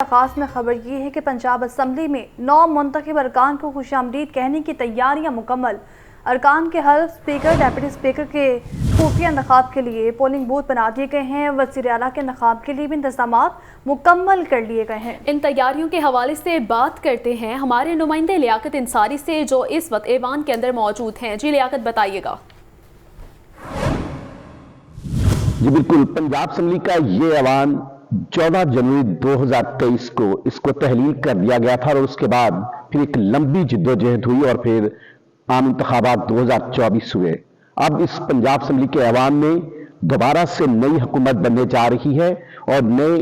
آغاز میں خبر یہ ہے کہ پنجاب اسمبلی میں 9 منتخب ارکان کو خوش آمدید کہنے کی تیاریاں مکمل۔ ارکان کے حلف، اسپیکر، ڈپٹی اسپیکر کے خفیہ انتخاب کے لیے پولنگ بوتھ بنا دیے گئے ہیں۔ وزیر اعلیٰ کے انتخاب کے لیے بھی انتظامات مکمل کر لیے گئے ہیں۔ ان تیاریوں کے حوالے سے بات کرتے ہیں ہمارے نمائندے لیاقت انصاری سے، جو اس وقت ایوان کے اندر موجود ہیں۔ جی لیاقت، بتائیے گا۔ جی بالکل، پنجاب اسمبلی کا یہ ایوان 14 جنوری 2023 کو اس کو تحلیل کر دیا گیا تھا، اور اس کے بعد پھر ایک لمبی جدوجہد ہوئی اور پھر عام انتخابات 2024 ہوئے۔ اب اس پنجاب اسمبلی کے ایوان میں دوبارہ سے نئی حکومت بننے جا رہی ہے، اور نئے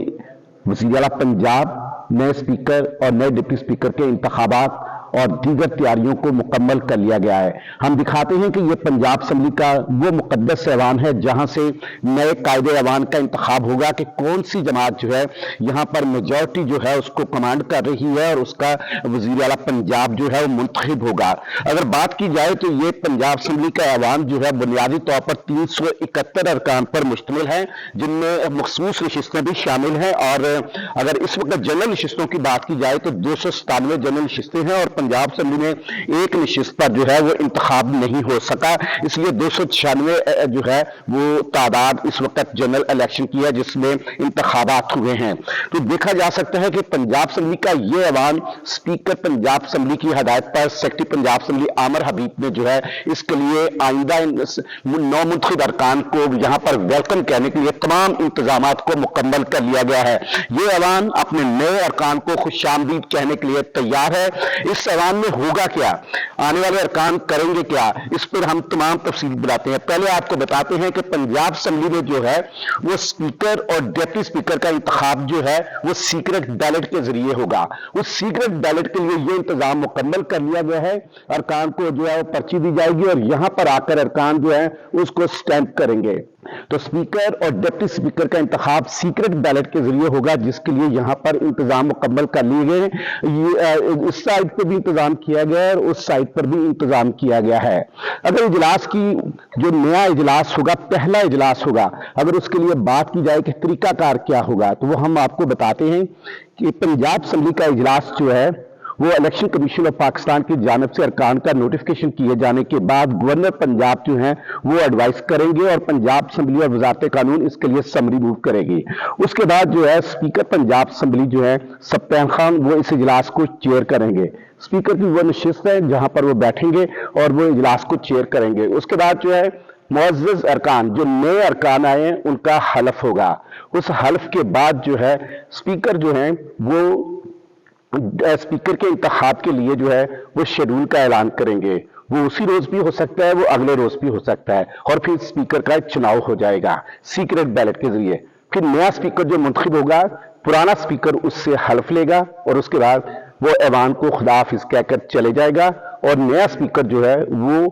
وزیر اعلیٰ پنجاب، نئے اسپیکر اور نئے ڈپٹی اسپیکر کے انتخابات اور دیگر تیاریوں کو مکمل کر لیا گیا ہے۔ ہم دکھاتے ہیں کہ یہ پنجاب اسمبلی کا وہ مقدس ایوان ہے جہاں سے نئے قائد ایوان کا انتخاب ہوگا کہ کون سی جماعت جو ہے یہاں پر میجورٹی جو ہے اس کو کمانڈ کر رہی ہے، اور اس کا وزیر اعلیٰ پنجاب جو ہے وہ منتخب ہوگا۔ اگر بات کی جائے تو یہ پنجاب اسمبلی کا ایوان جو ہے بنیادی طور پر 371 ارکان پر مشتمل ہے، جن میں مخصوص نشستیں بھی شامل ہیں، اور اگر اس وقت جنرل نشستوں کی بات کی جائے تو 297 جنرل نشستیں ہیں، اور پنجاب اسمبلی میں ایک نشست پر جو ہے وہ انتخاب نہیں ہو سکا، اس لیے 296 جو ہے وہ تعداد اس وقت جنرل الیکشن کی ہے جس میں انتخابات ہوئے ہیں۔ تو دیکھا جا سکتا ہے کہ پنجاب اسمبلی کا یہ ایوان اسپیکر پنجاب اسمبلی کی ہدایت پر سیکرٹری پنجاب اسمبلی عامر حبیب نے جو ہے اس کے لیے آئندہ 9 منتخب ارکان کو یہاں پر ویلکم کہنے کے لیے تمام انتظامات کو مکمل کر لیا گیا ہے۔ یہ ایوان اپنے نئے ارکان کو خوش آمدید کہنے کے لیے تیار ہے۔ اس ایوان میں ہوگا کیا، آنے والے ارکان کریں گے کیا، اس پر ہم تمام تفصیل بتاتے ہیں۔ پہلے آپ کو بتاتے ہیں کہ پنجاب اسمبلی میں جو ہے وہ اسپیکر اور ڈپٹی اسپیکر کا انتخاب جو ہے وہ سیکرٹ بیلٹ کے ذریعے ہوگا۔ اس سیکرٹ بیلٹ کے لیے یہ انتظام مکمل کر لیا گیا ہے۔ ارکان کو جو ہے وہ پرچی دی جائے گی، اور یہاں پر آ کر ارکان جو ہے اس کو سٹیمپ کریں گے۔ تو اسپیکر اور ڈپٹی اسپیکر کا انتخاب سیکرٹ بیلٹ کے ذریعے ہوگا، جس کے لیے یہاں پر انتظام مکمل کر لیے گئے ہیں۔ اس سائٹ پہ بھی انتظام کیا گیا ہے، اور اس سائٹ پر بھی انتظام کیا گیا ہے۔ اگر اجلاس کی جو نیا اجلاس ہوگا، پہلا اجلاس ہوگا، اگر اس کے لیے بات کی جائے کہ طریقہ کار کیا ہوگا، تو وہ ہم آپ کو بتاتے ہیں کہ پنجاب اسمبلی کا اجلاس جو ہے وہ الیکشن کمیشن آف پاکستان کی جانب سے ارکان کا نوٹیفیکیشن کیے جانے کے بعد گورنر پنجاب جو ہیں وہ ایڈوائز کریں گے، اور پنجاب اسمبلی اور وزارت قانون اس کے لیے سمری موو کرے گی۔ اس کے بعد جو ہے اسپیکر پنجاب اسمبلی جو ہے سبطین خان، وہ اس اجلاس کو چیئر کریں گے۔ اسپیکر کی وہ نشست ہے جہاں پر وہ بیٹھیں گے اور وہ اجلاس کو چیئر کریں گے۔ اس کے بعد جو ہے معزز ارکان، جو نئے ارکان آئے ہیں، ان کا حلف ہوگا۔ اس حلف کے بعد جو ہے اسپیکر جو ہیں وہ اسپیکر کے انتخاب کے لیے جو ہے وہ شیڈول کا اعلان کریں گے۔ وہ اسی روز بھی ہو سکتا ہے، وہ اگلے روز بھی ہو سکتا ہے، اور پھر اسپیکر کا چناؤ ہو جائے گا سیکرٹ بیلٹ کے ذریعے۔ پھر نیا اسپیکر جو منتخب ہوگا، پرانا اسپیکر اس سے حلف لے گا، اور اس کے بعد وہ ایوان کو خدا حافظ کہہ کر چلے جائے گا، اور نیا اسپیکر جو ہے وہ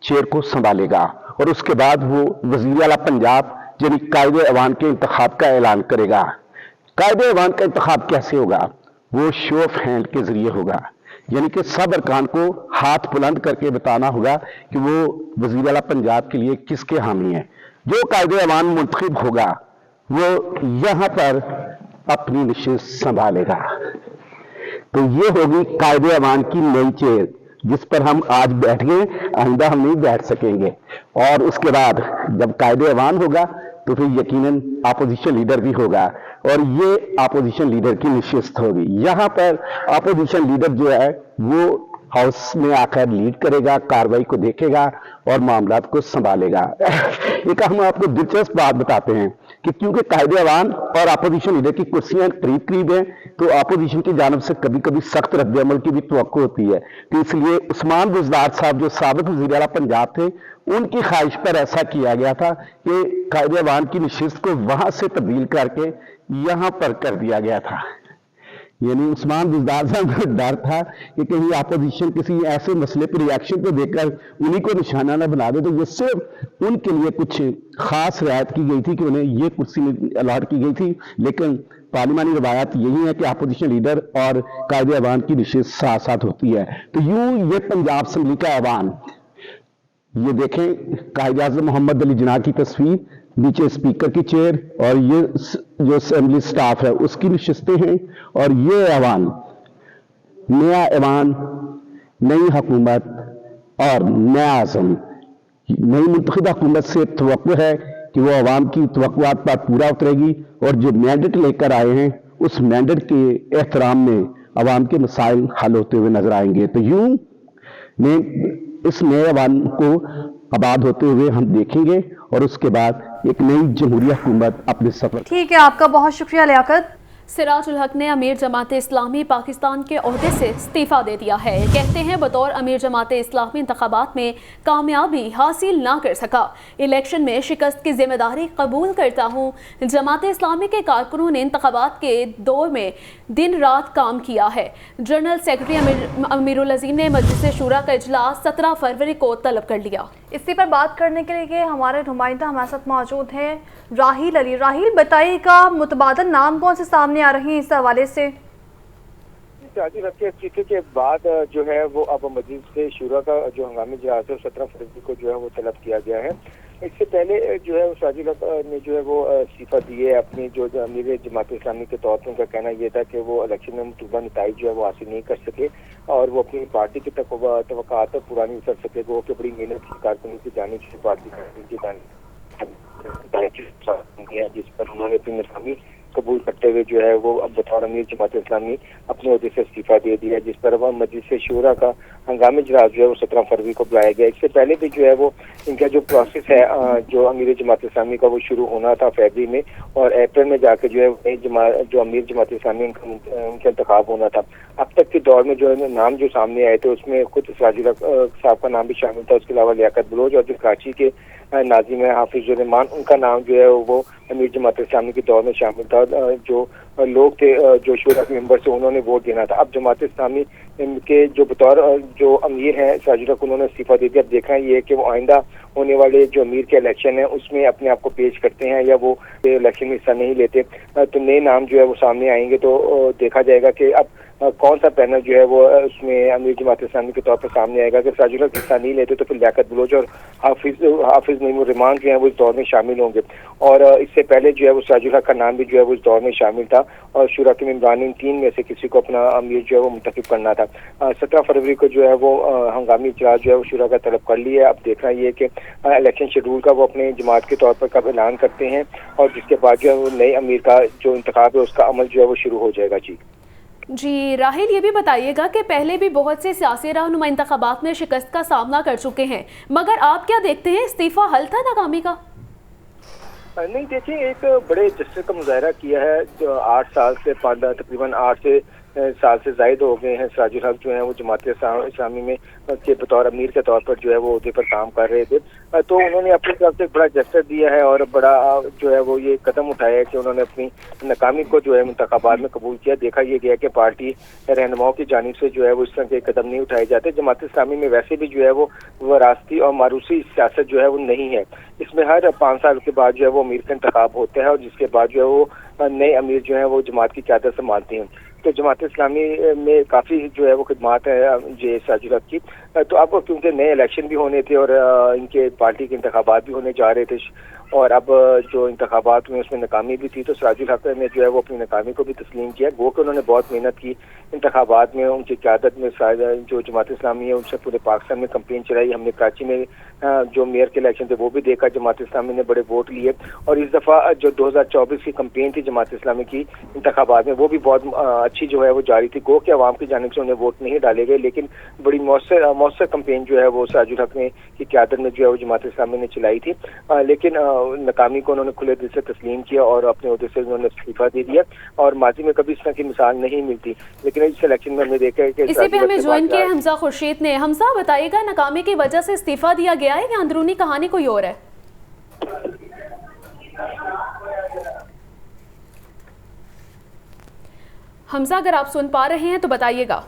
چیئر کو سنبھالے گا، اور اس کے بعد وہ وزیر اعلیٰ پنجاب یعنی قائد ایوان کے انتخاب کا اعلان کرے گا۔ قائد ایوان کا انتخاب کیسے ہوگا؟ وہ شو آف ہینڈ کے ذریعے ہوگا، یعنی کہ سب ارکان کو ہاتھ بلند کر کے بتانا ہوگا کہ وہ وزیر اعلیٰ پنجاب کے لیے کس کے حامی ہیں۔ جو قائد ایوان منتخب ہوگا وہ یہاں پر اپنی نشست سنبھالے گا۔ تو یہ ہوگی قائد ایوان کی نئی چیئر، جس پر ہم آج بیٹھ گئے، آئندہ ہم نہیں بیٹھ سکیں گے۔ اور اس کے بعد جب قائد ایوان ہوگا تو پھر یقیناً اپوزیشن لیڈر بھی ہوگا، اور یہ اپوزیشن لیڈر کی نشست ہوگی۔ یہاں پر اپوزیشن لیڈر جو ہے وہ ہاؤس میں آ کر لیڈ کرے گا، کاروائی کو دیکھے گا اور معاملات کو سنبھالے گا۔ ایک ہم آپ کو دلچسپ بات بتاتے ہیں کہ کیونکہ قائد ایوان اور اپوزیشن لیڈر کی کرسیاں قریب قریب ہیں، تو اپوزیشن کی جانب سے کبھی کبھی سخت رد عمل کی بھی توقع ہوتی ہے۔ تو اس لیے عثمان بزدار صاحب جو سابق وزیر اعلیٰ پنجاب تھے، ان کی خواہش پر ایسا کیا گیا تھا کہ قائد ایوان کی نشست کو وہاں سے تبدیل کر کے یہاں پر کر دیا گیا تھا۔ یعنی عثمان بزدار صاحب کو ڈر تھا کہ کہیں اپوزیشن کسی ایسے مسئلے پر ریاکشن کو دیکھ کر انہی کو نشانہ نہ بنا دے، تو یہ صرف ان کے لیے کچھ خاص رعایت کی گئی تھی کہ انہیں یہ کرسی الاٹ کی گئی تھی۔ لیکن پارلیمانی روایات یہی ہے کہ اپوزیشن لیڈر اور قائد ایوان کی نشست ساتھ ساتھ ہوتی ہے۔ تو یوں یہ پنجاب اسمبلی کا ایوان، یہ دیکھیں قائد اعظم محمد علی جناح کی تصویر، नीचे स्पीकर की चेयर और ये जो असेंबली स्टाफ है उसकी नशिस्तें हैं और ये ऐवान, नया ऐवान, नई हुकूमत और नया आज़म, नई मुंतखबा हुकूमत से तवक्को है कि वो अवाम की तवक्कुआत पर पूरा उतरेगी और जो मैंडेट लेकर आए हैं उस मैंडेट के एहतराम में अवाम के मसाइल हल होते हुए नजर आएंगे। तो यूं इस नए अवाम को आबाद होते हुए हम देखेंगे और उसके बाद एक नई जमहूरिया हुकूमत अपने सफर। ठीक है, आपका बहुत शुक्रिया लियाकत। सिराजुल हक ने अमीर जमात इस्लामी पाकिस्तान के ओहदे से इस्तीफ़ा दे दिया है। कहते हैं बतौर अमीर जमात इस्लामी इंतखाबात में कामयाबी हासिल ना कर सका, इलेक्शन में शिकस्त की जिम्मेदारी कबूल करता हूँ। जमात इस्लामी के कारकुनों ने इंतखाबात के दौर में दिन रात काम किया है। जनरल सेक्रेटरी अमीरुल अज़ीम ने मजलिस शूरा का इजलास 17 फरवरी को तलब कर लिया। इसी पर बात करने के लिए हमारे नुमाइंदा हमारे साथ मौजूद हैं राहील अली। राहील, बताइएगा मुतबादल नाम कौन से सामने आ रहे हैं इस हवाले से? शादी रखे इस्तीफे के बाद जो है वो अब मजलिस शूरा का जो हंगामी इजलास है 17 फरवरी को जो है वो तलब किया गया है। इससे पहले जो है शादी ने जो है वो इस्तीफा दिए। अपनी जो अमीर जमात इस्लामी के तौर पर उनका कहना यह था कि वो इलेक्शन में मतलूबा नताइज जो है वो हासिल नहीं कर सके और वो अपनी पार्टी की तवक्कुआत पर पूरा नहीं उतर सके। वो कि बड़ी मेहनत की कारकुनी की जानिब से पार्टी की जिस पर उन्होंने अपनी नाकामी कबूल करते हुए जो है वो अब बतौर अमीर जमात इस्लामी अपने ओहदे से इस्तीफा दे दिया, जिस पर अब मजलिस शूरा का हंगामी इजलास जो है वो 17 फरवरी को बुलाया गया। इससे पहले भी जो है वो इनका जो प्रोसेस है जो अमीर जमात इस्लामी का वो शुरू होना था फरवरी में और अप्रैल में जाकर जो है जो अमीर जमात इस्लामी उनका इंतखाब होना था। अब तक के दौर में जो है नाम जो सामने आए थे उसमें खुद सिराजुल हक साहब का नाम भी शामिल था। उसके अलावा लियाकत बलोच और जो कराची के नाजिम है हाफिज रहमान, उनका नाम जो है वो अमीर जमात इस्लामी के दौर में शामिल था। जो लोग थे जो शूरा के मेंबर से उन्होंने वोट देना था। अब जमात इस्लामी के जो बतौर जो अमीर हैं सिराजुल हक उन्होंने इस्तीफा दे दिया। अब देखना ये है कि वो आइंदा होने वाले जो अमीर के इलेक्शन है उसमें अपने आप को पेश करते हैं या वो इलेक्शन में हिस्सा नहीं लेते। तो नए नाम जो है वो सामने आएंगे तो देखा जाएगा कि अब कौन सा पैनल जो है वो उसमें अमीर जमात इस्लामी के तौर पर सामने आएगा। अगर सिराजुल हक हिस्सा नहीं लेते तो फिर लियाकत बलोच और हाफिज रहमान जो है वो इस दौर में शामिल होंगे। और इससे पहले जो है वो सिराजुल हक का नाम भी जो है वो इस दौर में शामिल था और शूरा के मेंबरान इन तीन में से किसी को अपना अमीर जो है वो मुंतखब करना था। 17 फरवरी को जो है वो हंगामी इजलास जो है वो शूरा का तलब कर लिया है। अब देखना ये कि इलेक्शन शेड्यूल का वो अपने जमात के तौर पर कब ऐलान करते हैं और जिसके बाद जो है वो नए अमीर का जो इंतखाब है उसका अमल जो है वो शुरू हो जाएगा। जी राहील, ये भी बताइएगा कि पहले भी बहुत से सियासी रहनुमा इंतखाबात में शिकस्त का सामना कर चुके हैं, मगर आप क्या देखते हैं इस्तीफा हल था नाकामी का? नहीं, देखिए एक बड़े जश्न का मुजाहरा किया है। जो 8 साल से तकरीबन 8 साल से जायद हो गए हैं सिराजुल हक जो है वो जमात इस्लामी में के बतौर अमीर के तौर पर जो है वो ओहदे पर काम कर रहे थे। तो उन्होंने अपनी तरफ से बड़ा जस्टर दिया है और बड़ा जो है वो ये कदम उठाया है कि उन्होंने अपनी नाकामी को जो है इंतखाबात में कबूल किया। देखा ये गया कि पार्टी रहनुमाओं की जानिब से जो है वो इस तरह के कदम नहीं उठाए जाते। जमात इस्लामी में वैसे भी जो है वो वरासती और मारूसी सियासत जो है वो नहीं है। इसमें हर 5 साल के बाद जो है वो अमीर का इंतखाब होता है और जिसके बाद जो है वो नए अमीर जो है वो जमात की क़यादत संभालते हैं। तो जमात इस्लामी में काफ़ी जो है वो खिदमात है जे सिराजुल हक की। तो अब क्योंकि नए इलेक्शन भी होने थे और इनके पार्टी के इंतखाबात भी होने जा रहे थे और अब जो इंतखाबात में उसमें नाकामी भी थी तो सिराजुल हक ने जो है वो अपनी नाकामी को भी तस्लीम किया। वो कि उन्होंने बहुत मेहनत की इंतखाबात में, उनकी क़यादत में जो जमात इस्लामी है उनसे पूरे पाकिस्तान में कंपेन चलाई। हमने कराची में जो मेयर के इलेक्शन थे वो भी देखा, जमात इस्लामी ने बड़े वोट लिए और इस दफ़ा जो 2024 की कंपेन थी जमात इस्लामी की इंतखाबात में वो भी बहुत अच्छी जो है वो जारी थी। गो कि अवाम की जानिब से उन्हें वोट नहीं डाले गए लेकिन बड़ी मौसर कंपेन जो है वो सिराजुल हक ने की क़यादत में जो है वो जमात इस्लामी ने चलाई थी। लेकिन नाकामी को उन्होंने खुले दिल से तस्लीम किया और अपने ओहदे से उन्होंने इस्तीफा दे दिया और माजी में कभी इस तरह की मिसाल नहीं मिलती। लेकिन इस इलेक्शन में हमने देखा है कि इसी पे हमें ज्वाइन किया हमजा खुर्शीद ने। हमजा, बताइएगा नाकामी की वजह से इस्तीफा दिया गया है या अंदरूनी कहानी कोई और है? हमजा, अगर आप सुन पा रहे हैं तो बताइएगा।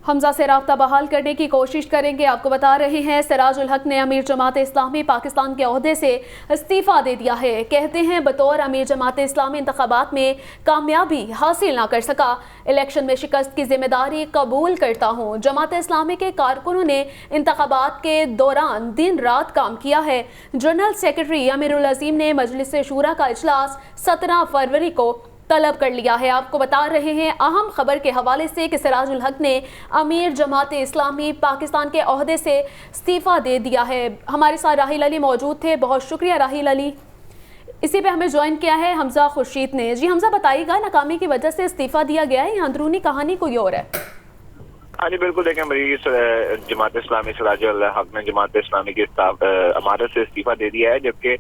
हमजा से राब्ता बहाल करने की कोशिश करेंगे। आपको बता रहे हैं सिराज उल हक ने अमीर जमात इस्लामी पाकिस्तान के ओहदे से इस्तीफ़ा दे दिया है। कहते हैं बतौर अमीर जमात इस्लामी इंतखाबात में कामयाबी हासिल ना कर सका, इलेक्शन में शिकस्त की जिम्मेदारी कबूल करता हूँ। जमात इस्लामी के कारकुनों ने इंतखाबात के दौरान दिन रात काम किया है। जनरल सेक्रेटरी अमीरुल अजीम ने मजलिस शूरा का इजलास 17 फरवरी को तलब कर लिया है। आपको बता रहे हैं अहम खबर के हवाले से कि सिराज उल हक ने अमीर जमात इस्लामी पाकिस्तान के ओहदे से इस्तीफ़ा दे दिया है। हमारे साथ राहिल अली मौजूद थे, बहुत शुक्रिया राहिल अली। इसी पे हमें ज्वाइन किया है हमजा खुर्शीद ने। जी हमजा, बताइएगा नाकामी की वजह से इस्तीफ़ा दिया गया है या अंदरूनी कहानी कोई और है? हाँ जी बिल्कुल, देखें मरीज जमात इस्लामी सिराज उल हक ने जमात इस्लामी की अमारत से इस्तीफा दे दिया है, जबकि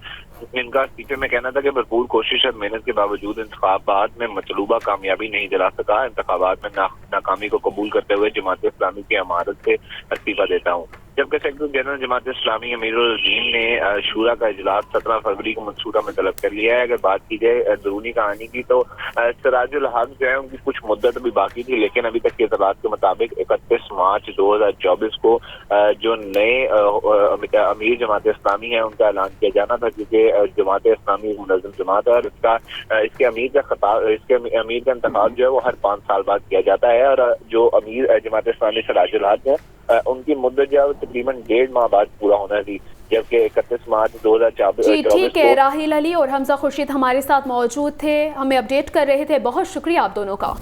इनका इस्तीफे में कहना था कि भरपूर कोशिश और मेहनत के बावजूद इंतखाबात में मतलूबा कामयाबी नहीं दिला सका। इंतखाबात में नाकामी को कबूल करते हुए जमात इस्लामी की अमारत से इस्तीफा देता हूँ। जबकि सेक्रेटरी जनरल जमात इस्लामी अमीरुल अजीम ने शूरा का इजलास 17 फरवरी को मंसूरा में तलब कर लिया है। अगर बात की जाए अंदरूनी कहानी की तो सिराज उल हक जो है उनकी कुछ मुद्दत अभी बाकी थी, लेकिन अभी तक के इतलात के मुताबिक 31 मार्च 2024 को जो नए अमीर जमात इस्लामी है उनका ऐलान किया जाना था, क्योंकि जमात इस्लामी मुनज़्ज़म जमात है और इसके अमीर का इंतखाब जो है वो हर 5 साल बाद किया जाता है। और जो अमीर जमात इस्लामी सिराज उल हक है उनकी मुद्दत जो है तकरीबन 1.5 माह बाद पूरा होना थी, जबकि 31 मार्च 2024 जी ठीक है। राहिल अली और हमजा खुर्शीद हमारे साथ मौजूद थे, हमें अपडेट कर रहे थे, बहुत शुक्रिया आप दोनों का।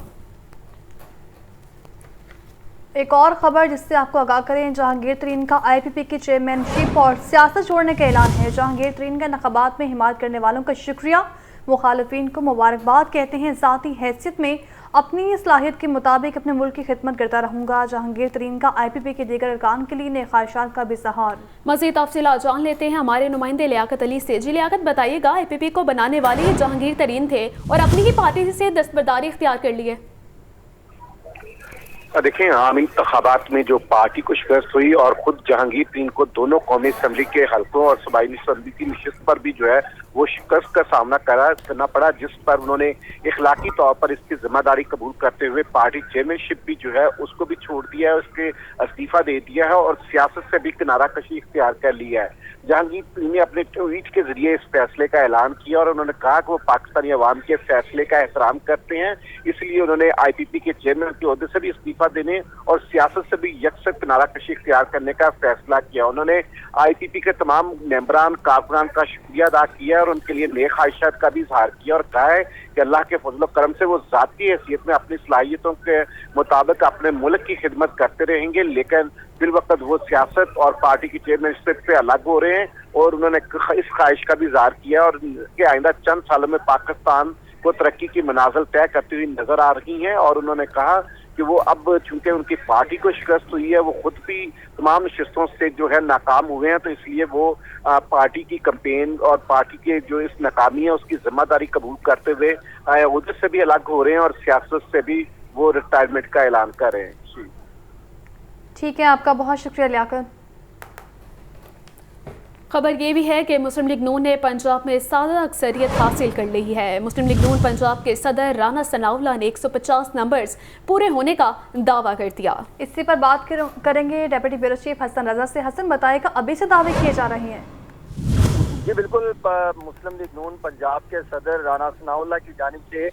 एक और खबर जिससे आपको आगाह करें, जहांगीर तरीन का IPP की चेयरमैनशिप और सियासत छोड़ने का ऐलान है। जहांगीर तरीन का इंतखाबात में हिमायत करने वालों का शुक्रिया, मुखालिफिन को मुबारकबाद, कहते हैं ज़ाती हैसियत में अपनी सलाहियत के मुताबिक अपने मुल्क की खिदमत करता रहूँगा। जहांगीर तरीन का IPP के दीगर अरकान के लिए नए ख्वाहिशात का भी इज़हार। मज़ीद तफसीलात जान लेते हैं हमारे नुमाइंदे लियाकत अली से। जी लियाकत, बताइएगा IPP को बनाने वाले जहांगीर तरीन थे और अपनी ही पार्टी से दस्तबरदारी इख्तियार कर ली है। देखें, आम इंतखाबात में जो पार्टी को शिकस्त हुई और खुद जहांगीर तरीन को दोनों कौमी असम्बली के हल्कों और सूबाई असम्बली की नशिस्त पर भी जो है वो शिकस्त का सामना करना पड़ा, जिस पर उन्होंने इखलाकी तौर पर इसकी जिम्मेदारी कबूल करते हुए पार्टी चेयरमैनशिप भी जो है उसको भी छोड़ दिया है, उसके इस्तीफा दे दिया है और सियासत से भी किनारा कशी इख्तियार कर लिया है। जहांगीर तरीन ने अपने ट्वीट के जरिए इस फैसले का ऐलान किया और उन्होंने कहा कि वो पाकिस्तानी अवाम के फैसले का एहतराम करते हैं, इसलिए उन्होंने IPP के चेयरमैन के ओहदे से भी इस्तीफा देने और सियासत से भी यकसर किनारा कशी इख्तियार करने का फैसला किया। उन्होंने IPP के तमाम मेंबरान कारकुनान का शुक्रिया अदा किया और उनके लिए नेक ख्वाहिशात का भी इजहार किया और कहा है कि अल्लाह के फजल करम से वो जाती हैसियत में अपनी सलाहियतों के मुताबिक अपने मुल्क की खिदमत करते रहेंगे, लेकिन बिलवक्त वो सियासत और पार्टी की चेयरमैनशिप से अलग हो रहे हैं। और उन्होंने इस ख्वाहिश का भी इजहार किया और कि आइंदा चंद सालों में पाकिस्तान को तरक्की की मनाजिल तय करती हुई नजर आ रही हैं। और उन्होंने कहा कि वो अब चूंकि उनकी पार्टी को शिकस्त हुई है, वो खुद भी तमाम नशिस्तों से जो है नाकाम हुए हैं, तो इसलिए वो पार्टी की कैंपेन और पार्टी के जो इस नाकामी है उसकी जिम्मेदारी कबूल करते हुए उधर से भी अलग हो रहे हैं और सियासत से भी वो रिटायरमेंट का ऐलान कर रहे हैं। ठीक है, आपका बहुत शुक्रिया लियाकत। खबर ये भी है कि मुस्लिम लीग नून ने पंजाब में सादा अक्सरियत हासिल कर ली है। मुस्लिम लीग नून पंजाब के सदर राना सनाउल्लाह ने 150 नंबर्स पूरे होने का दावा कर दिया। इसी पर बात करेंगे deputy bureau chief Hasan Raza से। हसन, बताएगा अभी से दावे किए जा रहे हैं? जी बिल्कुल, मुस्लिम लीग नून पंजाब के सदर राना सनाउल्लाह की जानिब से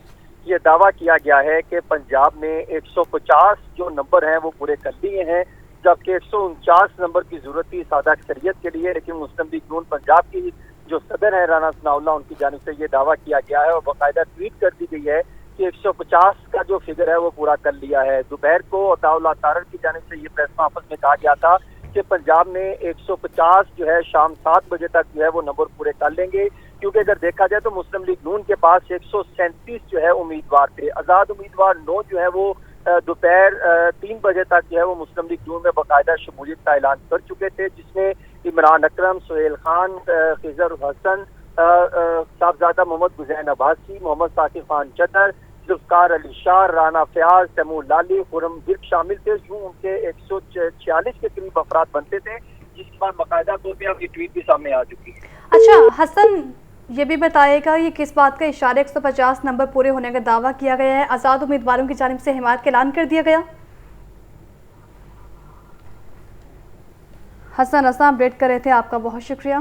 ये दावा किया गया है कि पंजाब में 150 जो नंबर हैं वो पूरे कर लिए हैं, जबकि 149 नंबर की जरूरत थी सादा अक्सरियत के लिए। लेकिन मुस्लिम लीग नून पंजाब की जो सदर है राना सनाउल्लाह, उनकी जानिब से ये दावा किया गया है और बाकायदा ट्वीट कर दी गई है कि 150 का जो फिगर है वो पूरा कर लिया है। दोपहर को अताउल्लाह तारड़ की जानिब से ये प्रेस कॉन्फ्रेंस में कहा गया था कि पंजाब में 150 जो है शाम 7 बजे तक जो है वो नंबर पूरे कर लेंगे, क्योंकि अगर देखा जाए तो मुस्लिम लीग नून के पास 137 जो है उम्मीदवार थे। आज़ाद उम्मीदवार 9 जो है वो दोपहर 3 बजे तक जो है वो मुस्लिम लीग नून में बाकायदा शमूलियत का ऐलान कर चुके थे, जिसमें इमरान अकरम, सुहेल खान, खिजर हसन, साहबजादा मोहम्मद गुजैन अब्बासी, मोहम्मद साकिब खान चदर, जुल्फकार अली शाह, राना फयाज, तैमूर लाली, खुरम गिर्क शामिल थे। यूं उनके 146 के करीब अफराद बनते थे, जिसके बाद बाकायदा कॉपियां की ट्वीट भी सामने आ चुकी है। अच्छा हसन, ये भी बताएगा ये किस बात का इशारा 150 नंबर पूरे होने का दावा किया गया है? आज़ाद उम्मीदवारों की जानिब से हिमायत का ऐलान कर दिया गया? हसन रसा अपडेट कर रहे थे, आपका बहुत शुक्रिया।